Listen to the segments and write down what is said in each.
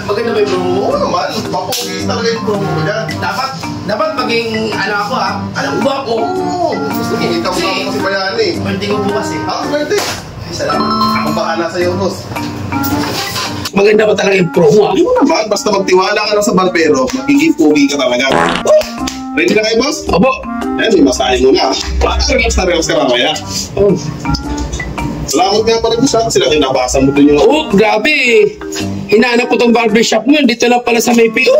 Maganda ba yung promo? Oo naman, mapugi talaga yung promo ko dyan. Dapat maging ano ako ha? Alam mo ba ako? Oo, gusto kita mo ako kasi bayani. Birthday ko bukas eh. Birthday. Salamat. Akong bahala sa'yo, boss. Maganda ba talaga yung promo ha? Ano naman, basta magtiwala ka lang sa barbero, magiging pugi ka talaga. Ready na kayo, boss? Opo. Ayan, may masahin mo na. Relax na relax ka mamaya. Oh. Salamat nga pala boss, sila yung nabasa mo dun yung... Oo, grabe. Hinahanap ko tong barbershop mo. Dito lang pala sa may PO.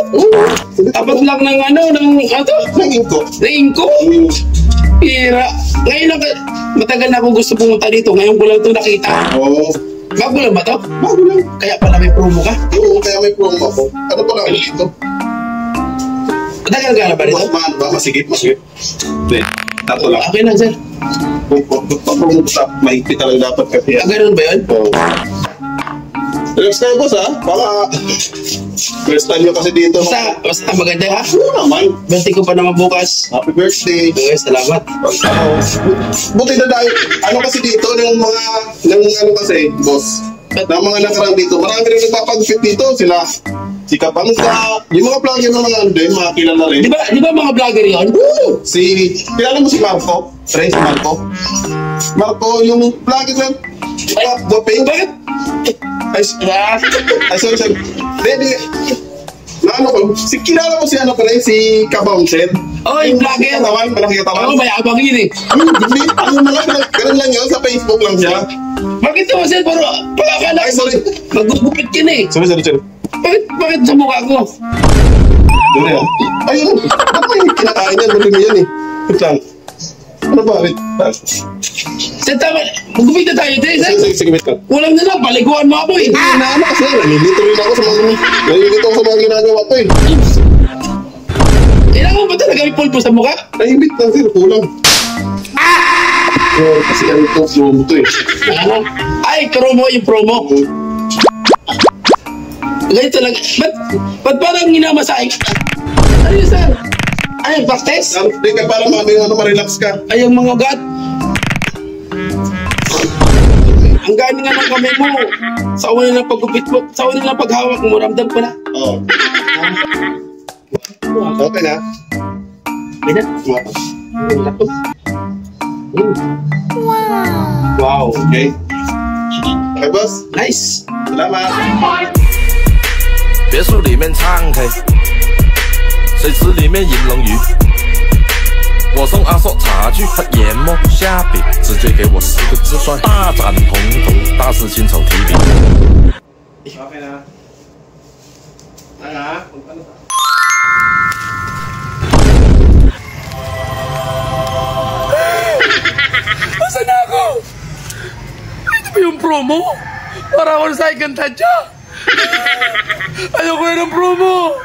Tapos lang ng ano, ng ano? Nangingko. Nangingko? Pira. Ngayon lang, matagal na ako gusto pumunta dito. Ngayon ko lang ito nakita. Oo. Bago lang ba to? Bago lang. Kaya pala may promo ka? Oo, kaya may promo ako. Ano pala ako dito? Matagal ka na ba dito? Mas ba? Masigit. Hindi. Tato lang. Okay lang, sir. Pag-promo sa mahigpit talaga dapat kasi. Ganun ba yun? Oo. Relax kayo, boss, ha? Baka... First time nyo kasi dito. Basta maganda ha? Oo naman. Birthday ko pa naman bukas. Happy birthday. Okay, salamat. Buti na dahil, ano kasi dito, ng ano kasi, boss, ng mga nakarang dito, marami rin nagpapag-fit dito, sila, si Kapangka, yung mga vlogger ng mga ano din, mga kilala rin. Di ba mga vlogger yun? Kilala mo si Marco? Si Marco? Marco, yung vlogger na, Boping? Bakit? Ay, sorry. Hindi. Naano ko, kilala mo si ano pala, si Kabouncer? Oh, yung vlogger. Malaki katawan. Oo, mayabang yun eh. Ano ganun lang yun, sa Facebook lang siya. Bakit naman sir, pero pagkakala Ay, sorry. magugupit ka na eh. Sorry. Bakit sa mukha ko? Doon yan. Ayun, ba't may kinakain yan? Marami yan eh. Wait lang. Ano ba? Wait. Sir, tama. Magupit na tayo, sir. Sige, wait lang. Walang na lang, paliguan mo ako eh. Ano kasi, nalilito rin ako sa mga ginagawa ko eh. Kailangan ba talaga may pulpo sa mukha? Nahimit lang sir, kulang. Kasi ano ito, promo to eh. Ay, promo yung promo. Ganito lang. Ba't parang hinamasahin ka? Ano yun, sir? Ay, baktes? Hindi ka para ma-relax ka. Ay, yung mga ugat. Ang galing nga ng kamay mo. Sa una ng paggupit mo, sa una ng paghawak mo, ramdam ko na. Oo. Okay na. Okay na. Wow. Okay. Okay, boss. Nice. Salamat. 别墅里面唱 K， 水池里面饮龙鱼。我送阿硕茶具和研磨下笔，直接给我4个字帅，大展宏图，大肆亲手提笔。Okay na. Nga. Asan na ako? Ito ba yung promo? Para ako sa second touch. Ayoko na ng promo.